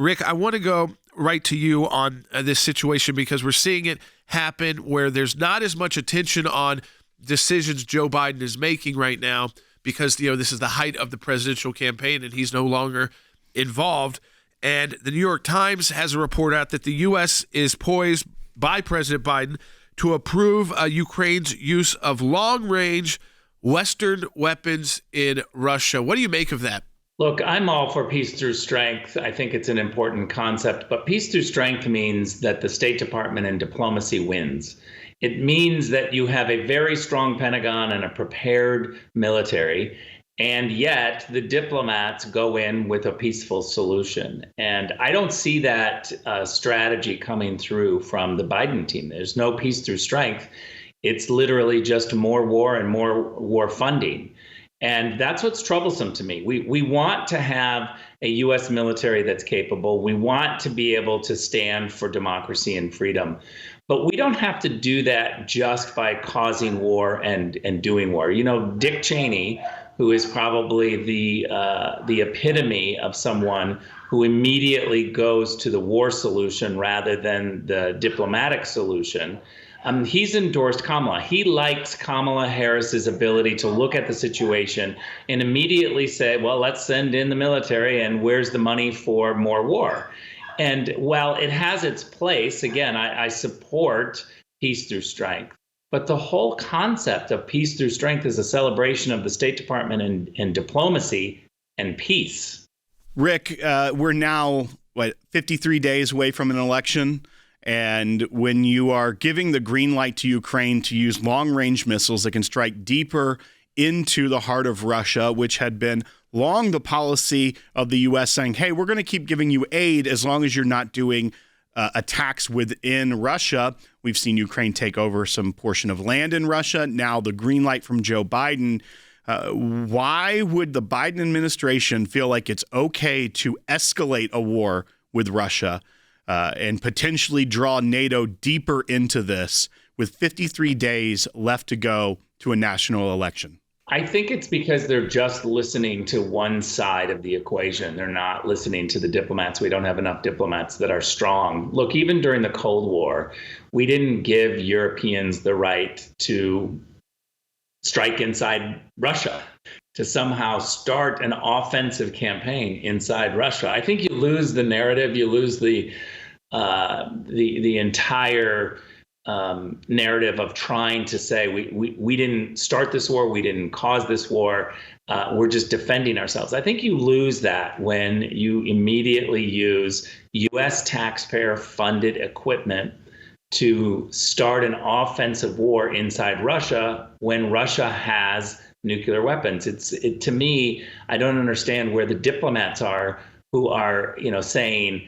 Rick, I want to go right to you on this situation because we're seeing it happen where there's not as much attention on decisions Joe Biden is making right now because, this is the height of the presidential campaign and he's no longer involved. And the New York Times has a report out that the U.S. is poised by President Biden to approve Ukraine's use of long-range Western weapons in Russia. What do you make of that? Look, I'm all for peace through strength. I think it's an important concept, but peace through strength means that the State Department and diplomacy wins. It means that you have a very strong Pentagon and a prepared military, and yet the diplomats go in with a peaceful solution. And I don't see that strategy coming through from the Biden team. There's no peace through strength. It's literally just more war and more war funding. And that's what's troublesome to me. We want to have a U.S. military that's capable. We want to be able to stand for democracy and freedom. But we don't have to do that just by causing war and doing war. Dick Cheney, who is probably the epitome of someone who immediately goes to the war solution rather than the diplomatic solution, he's endorsed Kamala. He likes Kamala Harris's ability to look at the situation and immediately say, well, let's send in the military and where's the money for more war? And while it has its place, again, I support peace through strength. But the whole concept of peace through strength is a celebration of the State Department and diplomacy and peace. Rick, we're now, 53 days away from an election? And when you are giving the green light to Ukraine to use long-range missiles that can strike deeper into the heart of Russia, which had been long the policy of the U.S. saying, hey, we're going to keep giving you aid as long as you're not doing attacks within Russia. We've seen Ukraine take over some portion of land in Russia. Now the green light from Joe Biden. Why would the Biden administration feel like it's okay to escalate a war with Russia and potentially draw NATO deeper into this with 53 days left to go to a national election? I think it's because they're just listening to one side of the equation. They're not listening to the diplomats. We don't have enough diplomats that are strong. Look, even during the Cold War, we didn't give Europeans the right to strike inside Russia, to somehow start an offensive campaign inside Russia. I think you lose the narrative, you lose the entire narrative of trying to say we didn't start this war, we didn't cause this war, we're just defending ourselves. I think you lose that when you immediately use U.S. taxpayer-funded equipment to start an offensive war inside Russia when Russia has nuclear weapons. To me, I don't understand where the diplomats are who are, saying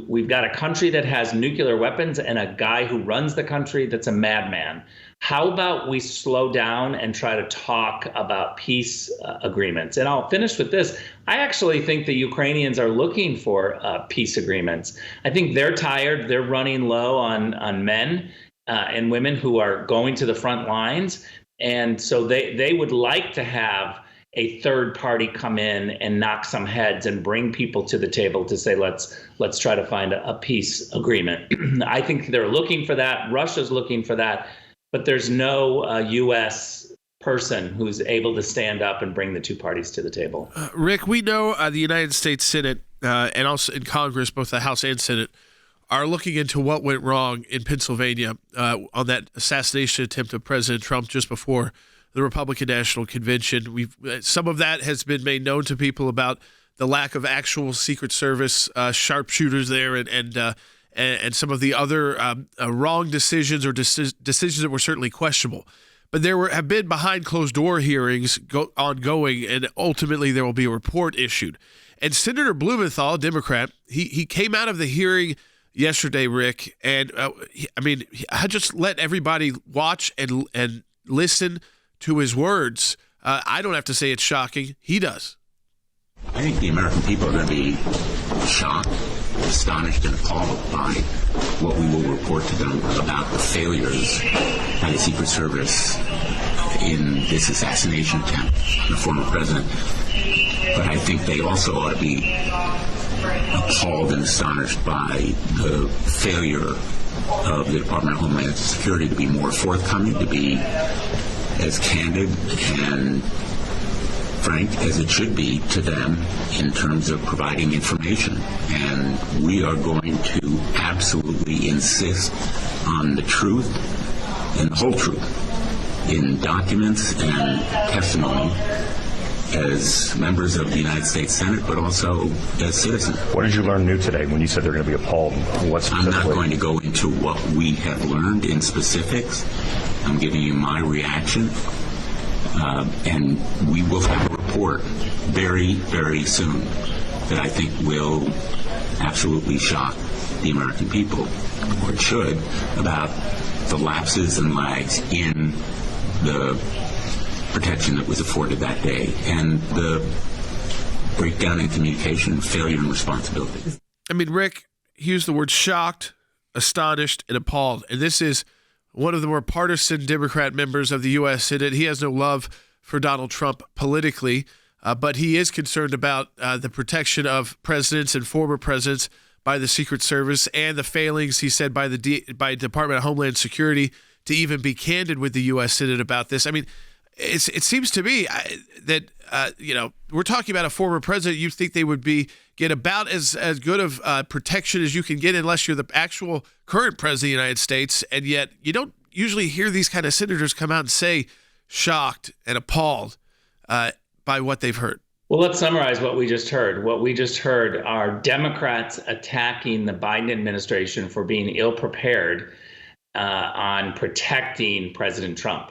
we've got a country that has nuclear weapons and a guy who runs the country that's a madman. How about we slow down and try to talk about peace agreements? And I'll finish with this. I actually think the Ukrainians are looking for peace agreements. I think they're tired. They're running low on men and women who are going to the front lines. And so they would like to have a third party come in and knock some heads and bring people to the table to say, let's try to find a peace agreement. I think they're looking for that. Russia's looking for that. But there's no U.S. person who's able to stand up and bring the two parties to the table. Rick, we know the United States Senate and also in Congress, both the House and Senate, are looking into what went wrong in Pennsylvania on that assassination attempt of President Trump just before the Republican National Convention. Some of that has been made known to people about the lack of actual Secret Service sharpshooters there and some of the other wrong decisions or decisions that were certainly questionable. But have been behind closed door hearings ongoing, and ultimately there will be a report issued. And Senator Blumenthal, Democrat, he came out of the hearing yesterday, Rick, and I just let everybody watch and listen to his words. I don't have to say it's shocking. He does. I think the American people are going to be shocked, astonished, and appalled by what we will report to them about the failures by the Secret Service in this assassination attempt on the former president. But I think they also ought to be appalled and astonished by the failure of the Department of Homeland Security to be more forthcoming, to be as candid and frank as it should be to them in terms of providing information. And we are going to absolutely insist on the truth and the whole truth in documents and testimony as members of the United States Senate, but also as citizens. What did you learn new today when you said they're going to be appalled? What I'm not going to go into what we have learned in specifics. I'm giving you my reaction. And we will have a report very, very soon that I think will absolutely shock the American people, or it should, about the lapses and lags in the protection that was afforded that day and the breakdown in communication, failure and responsibility. I mean, Rick, he used the word shocked, astonished, and appalled. And this is one of the more partisan Democrat members of the U.S. Senate. He has no love for Donald Trump politically, but he is concerned about the protection of presidents and former presidents by the Secret Service and the failings, he said, by by Department of Homeland Security to even be candid with the U.S. Senate about this. I mean, it seems to me that, we're talking about a former president. You think they would get about as good of protection as you can get unless you're the actual current president of the United States. And yet you don't usually hear these kind of senators come out and say shocked and appalled by what they've heard. Well, let's summarize what we just heard. What we just heard are Democrats attacking the Biden administration for being ill-prepared on protecting President Trump.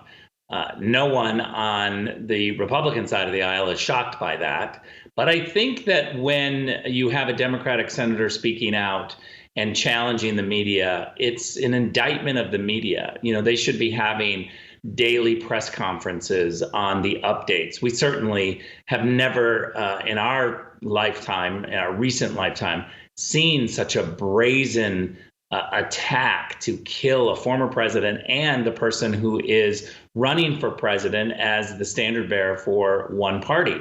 No one on the Republican side of the aisle is shocked by that. But I think that when you have a Democratic senator speaking out and challenging the media, it's an indictment of the media. They should be having daily press conferences on the updates. We certainly have never in our lifetime, in our recent lifetime, seen such a brazen attack to kill a former president and the person who is running for president as the standard bearer for one party.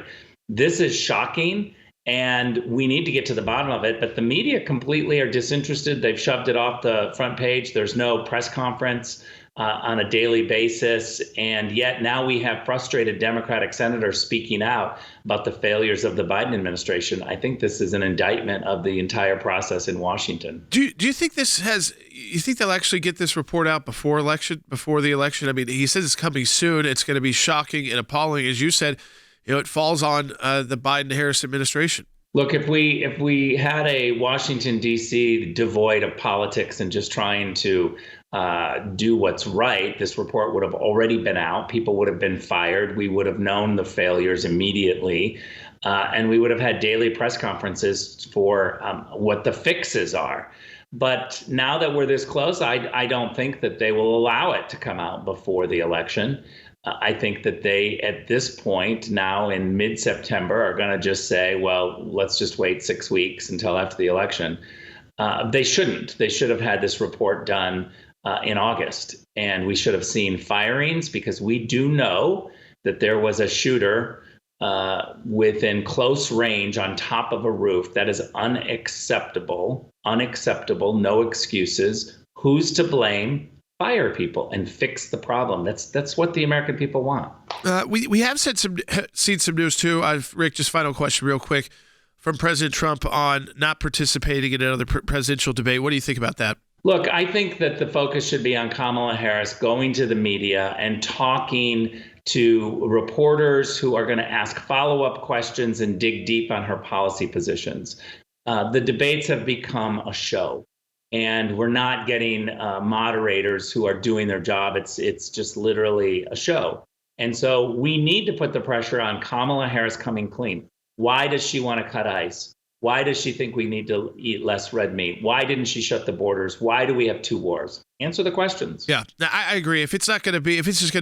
This is shocking, and we need to get to the bottom of it. But the media completely are disinterested. They've shoved it off the front page. There's no press conference on a daily basis. And yet now we have frustrated Democratic senators speaking out about the failures of the Biden administration. I think this is an indictment of the entire process in Washington. Do you think you think they'll actually get this report out before the election? I mean, he says it's coming soon. It's going to be shocking and appalling. As you said, it falls on the Biden-Harris administration. Look, if we had a Washington, D.C. devoid of politics and just trying to do what's right, this report would have already been out. People would have been fired. We would have known the failures immediately. And we would have had daily press conferences for what the fixes are. But now that we're this close, I don't think that they will allow it to come out before the election. I think that they, at this point now in mid-September, are going to just say, well, let's just wait 6 weeks until after the election. They shouldn't. They should have had this report done in August. And we should have seen firings, because we do know that there was a shooter within close range on top of a roof. That is unacceptable, no excuses. Who's to blame? Fire people and fix the problem. That's what the American people want. We have seen some news too. Rick, just final question real quick from President Trump on not participating in another presidential debate. What do you think about that? Look, I think that the focus should be on Kamala Harris going to the media and talking to reporters who are going to ask follow-up questions and dig deep on her policy positions. The debates have become a show. And we're not getting moderators who are doing their job. It's just literally a show. And so we need to put the pressure on Kamala Harris coming clean. Why does she want to cut ice? Why does she think we need to eat less red meat? Why didn't she shut the borders? Why do we have 2 wars? Answer the questions. Yeah, I agree. If it's just going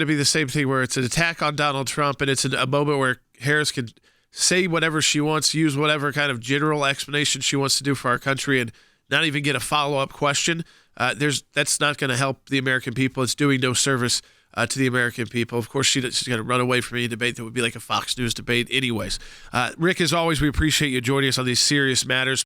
to be the same thing where it's an attack on Donald Trump and it's a moment where Harris can say whatever she wants, use whatever kind of general explanation she wants to do for our country, and not even get a follow-up question, that's not going to help the American people. It's doing no service to the American people. Of course, she's going to run away from any debate that would be like a Fox News debate anyways. Rick, as always, we appreciate you joining us on these serious matters.